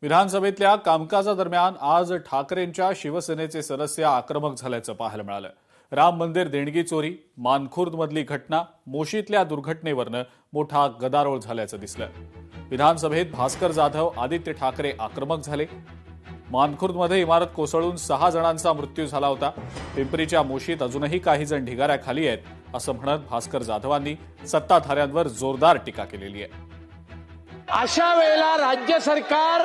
विधानसभेतल्या कामकाजादरम्यान आज ठाकरेंच्या शिवसेनेचे सदस्य आक्रमक झाल्याचं पाहायला मिळालं। राम मंदिर देणगी चोरी, मानखुर्दमधली घटना, मोशीतल्या दुर्घटनेवरनं मोठा गदारोळ झाल्याचं दिसलं। विधानसभेत भास्कर जाधव, आदित्य ठाकरे आक्रमक झाले। मानखुर्दमध्ये इमारत कोसळून 6 जणांचा मृत्यू झाला होता। पिंपरीच्या मोशीत अजूनही काही जण ढिगाऱ्याखाली आहेत, असं म्हणत भास्कर जाधवांनी सत्ताधाऱ्यांवर जोरदार टीका केलेली आहे। अशा वेळेला राज्य सरकार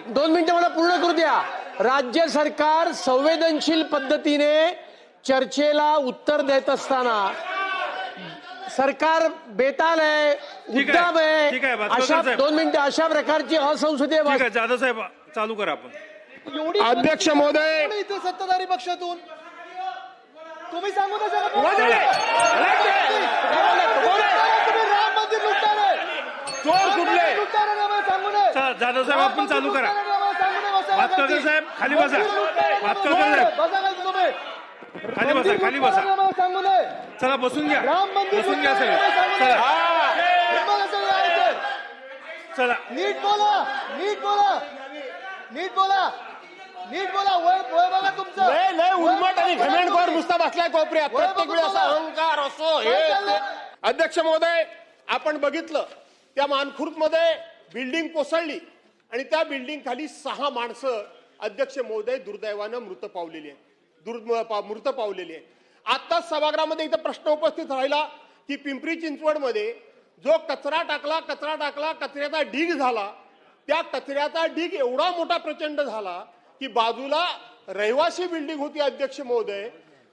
2 मिनिटं मला पूर्ण करू द्या। राज्य सरकार संवेदनशील पद्धतीने चर्चेला उत्तर देत असताना सरकार बेताल आहे, उद्दाम आहे। अशा 2 मिनिटं अशा प्रकारची असंसदीय जाधव साहेब चालू करा आपण। अध्यक्ष महोदय, इथे सत्ताधारी पक्षातून तुम्ही सांगू नका राम मंदिर लुटणारे चोर कुठले सांगू नये। जाधव साहेब आपण चालू करा। भातकर साहेब खाली बसा। भातकर साहेब खाली बसा, खाली बसा। सांगू नये। चला बसून घ्या, राम मंदिर बसून घ्या सगळे। चला नीट बोला, नीट बोला, नीट बोला, नीट बोला। वय बघा तुमचं लय उर्मट आणि घमेंडखोर नुसता बसलाय कोपऱ्यात। प्रत्येक वेळी असा अहंकार असो हे। अध्यक्ष महोदय, आपण बघितलं त्या मानखुर्दमध्ये बिल्डिंग कोसळली आणि त्या बिल्डिंग खाली 6 माणसं अध्यक्ष महोदय दुर्दैवानं मृत पावलेली आहे। आताच सभागृहामध्ये इथं प्रश्न उपस्थित राहिला की पिंपरी चिंचवडमध्ये जो कचरा टाकला, कचऱ्याचा ढीग झाला। त्या कचऱ्याचा ढीग एवढा मोठा प्रचंड झाला की बाजूला रहिवासी बिल्डिंग होती अध्यक्ष महोदय,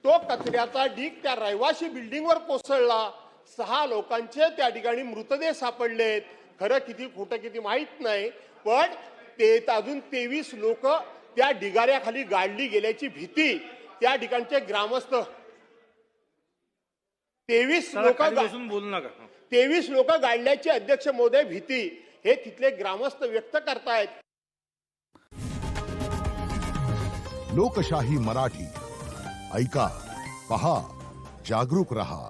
तो कचऱ्याचा ढीग त्या रहिवासी बिल्डिंगवर कोसळला। 6 लोकांचे त्या ठिकाणी मृतदेह सापडलेत। खरं किती खोटं किती माहित नाही, पण ते अजून 23 लोक त्या ढिगाऱ्याखाली गाडली गेल्याची भीती त्या ठिकाणचे ग्रामस्थ 23 लोक गाडल्याची अध्यक्ष महोदय भीती हे तिथले ग्रामस्थ व्यक्त करतायत। लोकशाही मराठी ऐका, पहा, जागरूक रहा।